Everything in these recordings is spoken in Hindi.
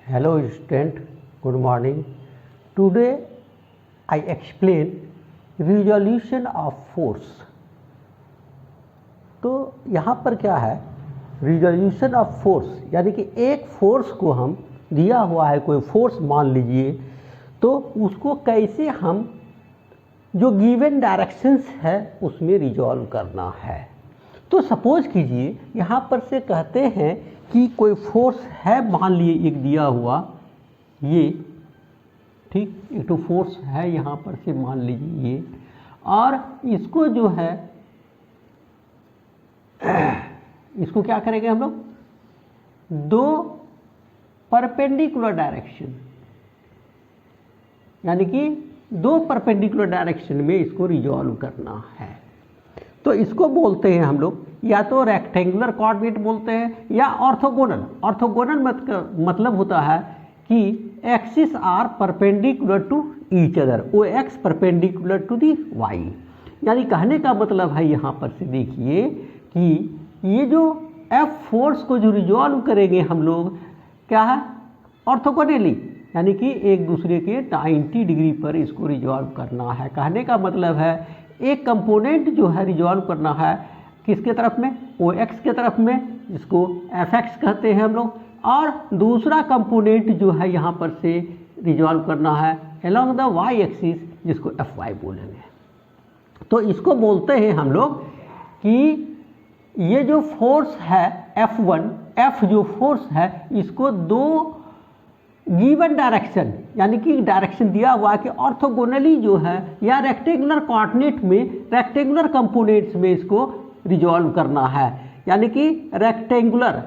Hello student, good morning. Today I explain resolution of force. तो यहाँ पर क्या है, रिजोल्यूशन ऑफ फोर्स यानी कि एक फोर्स को हम दिया हुआ है, कोई फोर्स मान लीजिए, तो उसको कैसे हम जो गिवन डायरेक्शंस है उसमें रिजॉल्व करना है। तो सपोज कीजिए यहाँ पर से कहते हैं कि कोई फोर्स है, मान लिए एक दिया हुआ ये, ठीक, एक तो फोर्स है यहाँ पर से मान लीजिए ये, और इसको जो है इसको क्या करेंगे हम लोग, दो परपेंडिकुलर डायरेक्शन यानी कि दो परपेंडिकुलर डायरेक्शन में इसको रिजॉल्व करना है। तो इसको बोलते हैं हम लोग या तो रेक्टेंगुलर कोऑर्डिनेट बोलते हैं या ऑर्थोगोनल। ऑर्थोगोनल मतलब होता है कि axis are perpendicular to each other, O X perpendicular to the Y. यानी कहने का मतलब है यहाँ पर से देखिए कि ये जो एफ फोर्स को जो रिजॉल्व करेंगे हम लोग क्या है, ऑर्थोगोनली, यानी कि एक दूसरे के 90 डिग्री पर इसको रिजॉल्व करना है। कहने का मतलब है एक कंपोनेंट जो है रिजॉल्व करना है किसके तरफ में, ओ एक्स के तरफ में, जिसको एफ एक्स कहते हैं हम लोग, और दूसरा कंपोनेंट जो है यहाँ पर से रिजॉल्व करना है अलोंग द वाई एक्सिस, जिसको एफ वाई बोलेंगे। तो इसको बोलते हैं हम लोग कि ये जो फोर्स है F1, F जो फोर्स है इसको दो गिवन डायरेक्शन यानी कि डायरेक्शन दिया हुआ है कि ऑर्थोगोनली जो है या रेक्टेंगुलर कोऑर्डिनेट में रेक्टेंगुलर कंपोनेंट्स में इसको रिजॉल्व करना है। यानी कि रेक्टेंगुलर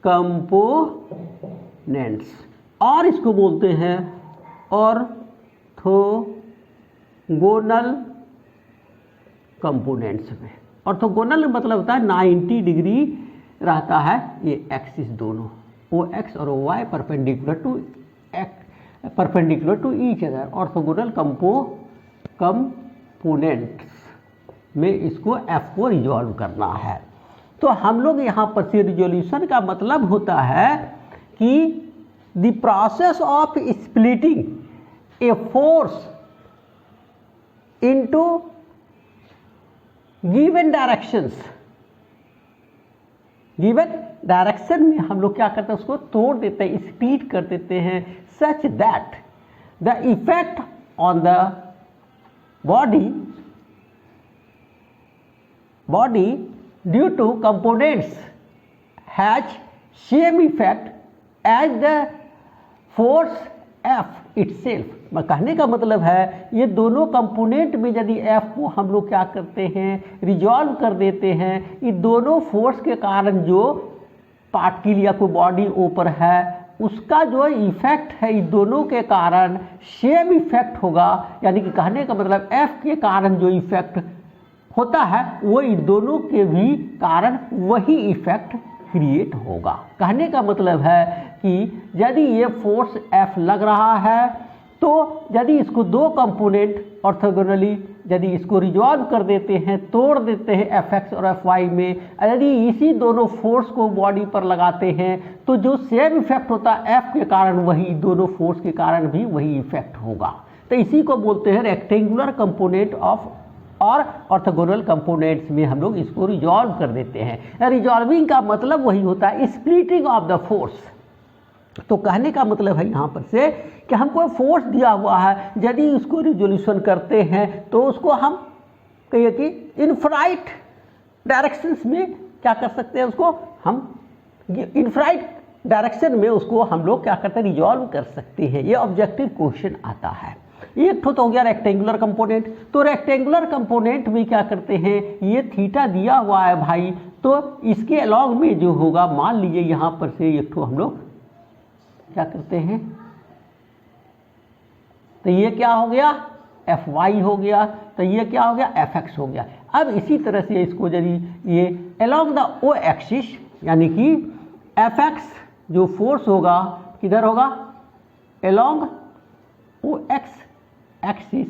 कंपोनेंट्स, और इसको बोलते हैं ऑर्थोगोनल कंपोनेंट्स में। ऑर्थोगोनल मतलब होता है 90 डिग्री रहता है ये एक्सिस दोनों, ओ एक्स और O Y perpendicular to each other. Orthogonal components में इसको एफ को रिजॉल्व करना है। तो हम लोग यहाँ पर से रिजोल्यूशन का मतलब होता है कि the process of splitting a force into given direction में हम लोग क्या करते हैं, उसको तोड़ देते हैं, स्प्लिट कर देते हैं, such that the effect on the body due to components has same effect as the force F itself. कहने का मतलब है ये दोनों कंपोनेंट में यदि एफ को हम लोग क्या करते हैं, रिजॉल्व कर देते हैं, ये दोनों फोर्स के कारण जो पार्टिकल या कोई बॉडी ऊपर है उसका जो इफेक्ट है ये दोनों के कारण सेम इफेक्ट होगा। यानी कि कहने का मतलब एफ के कारण जो इफेक्ट होता है वो इन दोनों के भी कारण वही इफेक्ट क्रिएट होगा। कहने का मतलब है कि यदि ये फोर्स एफ लग रहा है तो यदि इसको दो कंपोनेंट ऑर्थोगोनली यदि इसको रिजॉल्व कर देते हैं, तोड़ देते हैं एफ एक्स और एफ वाई में, यदि इसी दोनों फोर्स को बॉडी पर लगाते हैं तो जो सेम इफेक्ट होता है एफ के कारण वही दोनों फोर्स के कारण भी वही इफेक्ट होगा। तो इसी को बोलते हैं रेक्टेंगुलर कंपोनेंट ऑफ और ऑर्थोगोनल कंपोनेंट्स में हम लोग इसको रिजॉल्व कर देते हैं। रिजॉल्विंग का मतलब वही होता है स्प्लिटिंग ऑफ द फोर्स। तो कहने का मतलब है यहाँ पर से कि हमको फोर्स दिया हुआ है, यदि उसको रिजोल्यूशन करते हैं तो उसको हम कहिए कि इनफाइनाइट डायरेक्शंस में क्या कर सकते हैं, उसको हम इनफाइनाइट डायरेक्शन में उसको हम लोग क्या करते हैं, रिजॉल्व कर सकते हैं। ये ऑब्जेक्टिव क्वेश्चन आता है। एक तो हो गया रेक्टेंगुलर कंपोनेंट। तो रेक्टेंगुलर कंपोनेंट में क्या करते हैं, ये थीटा दिया हुआ है भाई, तो इसके अलॉन्ग में जो होगा, मान लीजिए यहाँ पर से एक तो हम लोग क्या करते हैं, तो ये क्या हो गया, एफ वाई हो गया, तो ये क्या हो गया, एफ एक्स हो गया। अब इसी तरह से इसको यदि ये अलोंग द ओ एक्सिस यानी कि एफ एक्स जो फोर्स होगा किधर होगा, अलोंग ओ एक्स एक्सिस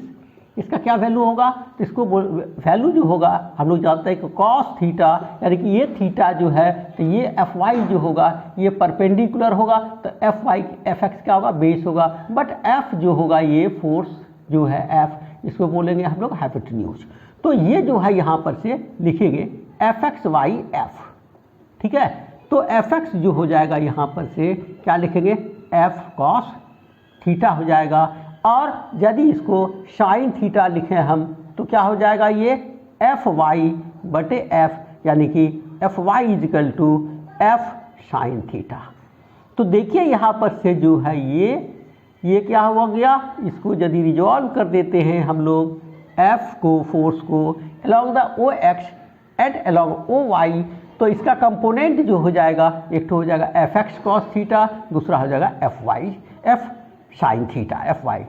इसका क्या वैल्यू होगा, तो इसको वैल्यू जो होगा हम लोग जानते हैं कि कॉस थीटा, यानी कि ये थीटा जो है तो ये एफ वाई जो होगा ये परपेंडिकुलर होगा, तो एफ वाई एफ एक्स क्या होगा, बेस होगा, बट एफ जो होगा ये फोर्स जो है एफ, इसको बोलेंगे हम लोग हाइपोटेन्यूज। तो ये जो है यहाँ पर से लिखेंगे एफ एक्स वाई एफ, ठीक है। तो एफ एक्स जो हो जाएगा यहाँ पर से क्या लिखेंगे, एफ कॉस थीटा हो जाएगा, और यदि इसको साइन थीटा लिखें हम तो क्या हो जाएगा, ये एफ वाई बटे एफ, यानी कि F Y is equal to F sine theta. तो देखिए यहाँ पर से जो है ये क्या हो गया, इसको यदि रिजॉल्व कर देते हैं हम लोग एफ को, फोर्स को along the O X and along O Y, तो इसका कंपोनेंट जो हो जाएगा, एक तो हो जाएगा एफ एक्स कॉस थीटा, दूसरा हो जाएगा F Y F sine theta F Y.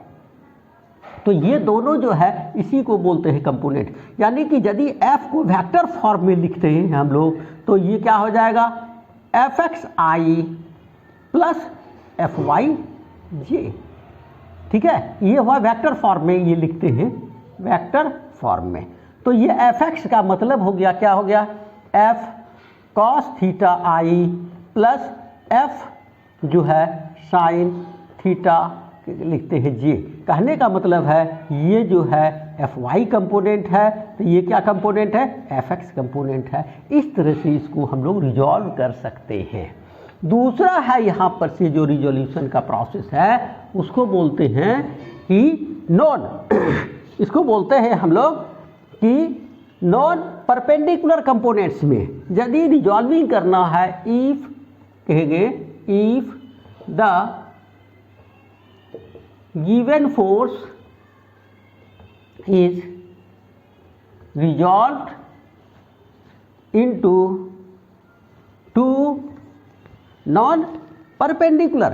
तो ये दोनों जो है इसी को बोलते हैं कंपोनेंट, यानी कि यदि एफ को वेक्टर फॉर्म में लिखते हैं हम लोग तो ये क्या हो जाएगा, एफ एक्स आई प्लस एफ वाई जे, ठीक है। ये हुआ वेक्टर फॉर्म में, ये लिखते हैं वेक्टर फॉर्म में। तो ये एफ एक्स का मतलब हो गया, क्या हो गया, एफ कॉस थीटा आई प्लस एफ जो है साइन थीटा लिखते हैं जे। कहने का मतलब है ये जो है एफ वाई कंपोनेंट है, तो ये क्या कंपोनेंट है, एफ एक्स कंपोनेंट है। इस तरह से इसको हम लोग रिजॉल्व कर सकते हैं। दूसरा है यहाँ पर से जो रिजोल्यूशन का प्रोसेस है उसको बोलते हैं कि नॉन इसको बोलते हैं हम लोग कि नॉन परपेंडिकुलर कंपोनेंट्स में यदि रिजॉल्विंग करना है, इफ कहेंगे if the given force is resolved into two non-perpendicular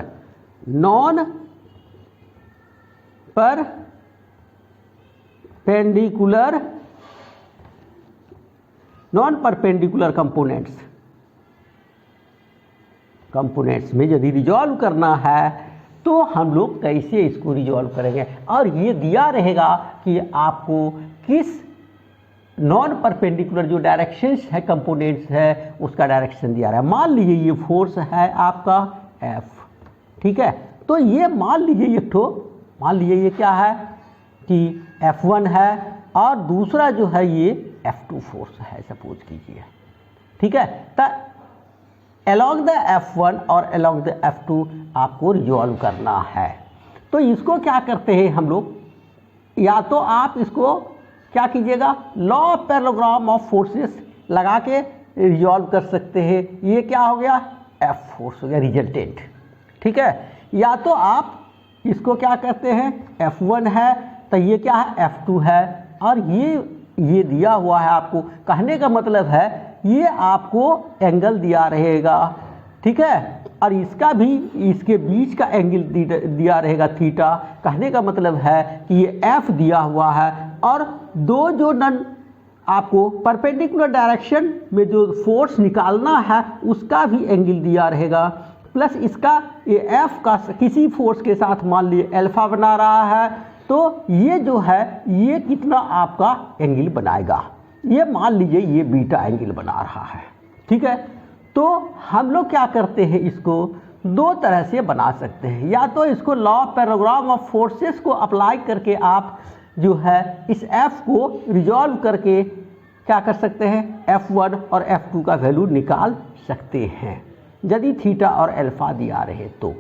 components में यदि रिजॉल्व करना है तो हम लोग कैसे इसको रिजॉल्व करेंगे, और ये दिया रहेगा कि आपको किस नॉन परपेंडिकुलर जो डायरेक्शंस है कंपोनेंट्स है उसका डायरेक्शन दिया रहा है। मान लीजिए ये फोर्स है आपका F, ठीक है। तो ये मान लीजिए मान लीजिए ये क्या है कि F1 है और दूसरा जो है ये F2 फोर्स है सपोज कीजिए, ठीक है। तो along the F1 और along the F2 आपको रिजॉल्व करना है। तो इसको क्या करते हैं हम लोग, या तो आप इसको क्या कीजिएगा, law of parallelogram of forces लगा के रिजॉल्व कर सकते हैं। ये क्या हो गया, F फोर्स हो गया रिजल्टेंट, ठीक है। या तो आप इसको क्या करते हैं, F1 है तो ये क्या है F2 है, और ये दिया हुआ है आपको। कहने का मतलब है ये आपको एंगल दिया रहेगा, ठीक है, और इसका भी इसके बीच का एंगल दिया रहेगा थीटा। कहने का मतलब है कि ये F दिया हुआ है और दो जो नन आपको परपेंडिकुलर डायरेक्शन में जो फोर्स निकालना है उसका भी एंगल दिया रहेगा, प्लस इसका ये F का किसी फोर्स के साथ मान लीजिए अल्फा बना रहा है, तो ये जो है ये कितना आपका एंगल बनाएगा, ये मान लीजिए ये बीटा एंगल बना रहा है, ठीक है। तो हम लोग क्या करते हैं, इसको दो तरह से बना सकते हैं। या तो इसको law of parallelogram of forces को अप्लाई करके आप जो है इस F को रिजॉल्व करके क्या कर सकते हैं, F1 और F2 का वैल्यू निकाल सकते हैं यदि थीटा और अल्फा दिया रहे तो।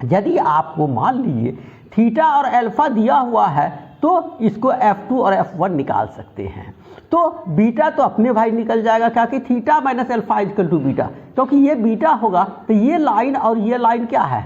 यदि आपको मान लीजिए थीटा और अल्फा दिया हुआ है तो इसको F2 और F1 निकाल सकते हैं। तो बीटा तो अपने भाई निकल जाएगा, क्या कि theta minus alpha equal to beta, क्योंकि ये बीटा होगा तो ये लाइन और ये लाइन क्या है,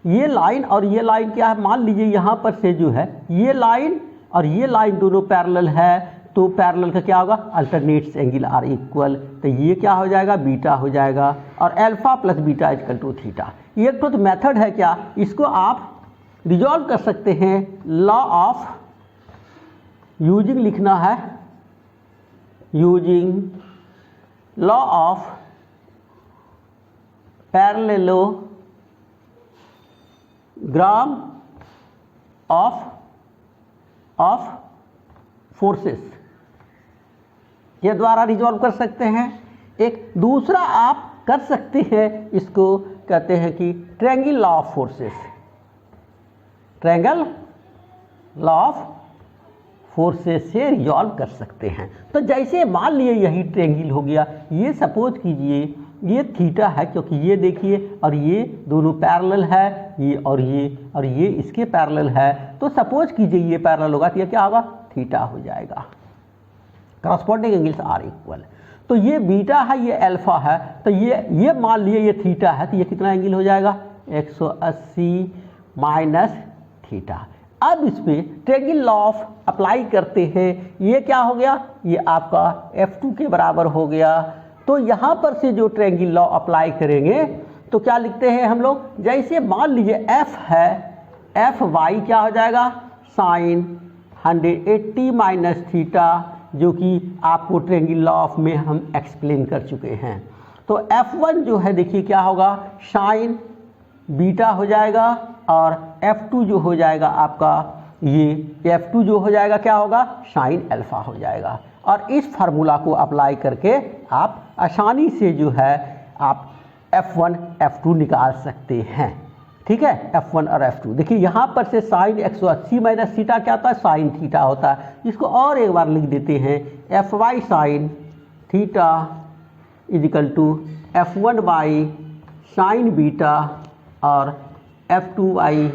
ये लाइन और ये लाइन क्या है, मान लीजिए यहाँ पर से जो है ये लाइन और ये लाइन दोनों पैरेलल है, तो पैरेलल का क्या होगा, अल्टरनेट्स एंगल आर इक्वल, तो ये क्या हो जाएगा, बीटा हो जाएगा, और alpha plus beta equal to theta. ये तो मेथड है क्या, इसको आप रिजॉल्व कर सकते हैं लॉ ऑफ यूजिंग लिखना है, using law of parallelogram of of forces के द्वारा रिजॉल्व कर सकते हैं। एक दूसरा आप कर सकते हैं, इसको कहते हैं कि triangle law of forces, triangle law of forces से रिजॉल्व कर सकते हैं। तो जैसे मान लिए यही ट्रायंगल हो गया, ये सपोज कीजिए ये थीटा है, क्योंकि ये देखिए और ये दोनों पैरेलल है, ये और ये इसके पैरेलल है, तो सपोज कीजिए ये पैरेलल होगा तो ये क्या होगा, थीटा हो जाएगा। Corresponding angles are equal. तो ये बीटा है, ये अल्फा है, तो ये मान लिए ये थीटा है, तो ये कितना एंगल हो जाएगा, 180 माइनस थीटा। अब इस पे ट्रायंगल लॉ ऑफ अप्लाई करते हैं, ये क्या हो गया, ये आपका F2 के बराबर हो गया। तो यहाँ पर से जो ट्रायंगल लॉ अप्लाई करेंगे तो क्या लिखते हैं हम लोग, जैसे मान लीजिए F है, एफ वाई क्या हो जाएगा, साइन 180 माइनस थीटा, जो कि आपको ट्रायंगल लॉ ऑफ में हम एक्सप्लेन कर चुके हैं। तो F1 जो है देखिए क्या होगा, साइन बीटा हो जाएगा, और F2 जो हो जाएगा आपका, ये F2 जो हो जाएगा क्या होगा, साइन अल्फा हो जाएगा। और इस फार्मूला को अप्लाई करके आप आसानी से जो है आप F1 F2 निकाल सकते हैं। ठीक है, F1 और F2 देखिए यहाँ पर से साइन 180 माइनस थीटा क्या होता है, साइन थीटा होता है। इसको और एक बार लिख देते हैं, F Y sine theta equal to F1 by sine beta और F2 बाई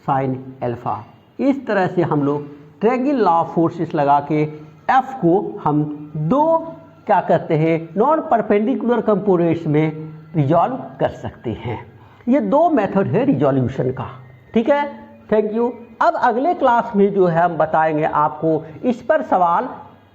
साइन अल्फा। इस तरह से हम लोग ट्रायंगल लॉ ऑफ फोर्सेस लगा के F को हम दो क्या कहते हैं, नॉन परपेंडिकुलर कंपोनेंट्स में रिजॉल्व कर सकते हैं। ये दो मेथड है रिजोल्यूशन का। ठीक है, थैंक यू। अब अगले क्लास में जो है हम बताएंगे आपको इस पर सवाल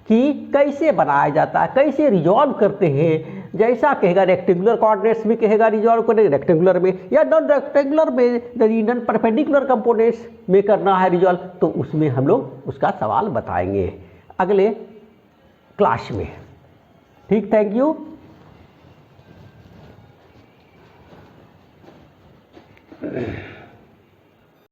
कि कैसे बनाया जाता है, कैसे रिजॉल्व करते हैं। जैसा कहेगा रेक्टेंगुलर कोऑर्डिनेट्स में कहेगा रिजॉल्व करेंगे रेक्टेंगुलर में, या नॉन रेक्टेंगुलर में नॉन परपेंडिकुलर कंपोनेंट्स में करना है रिजॉल्व, तो उसमें हम लोग उसका सवाल बताएंगे अगले क्लास में। ठीक, थैंक यू।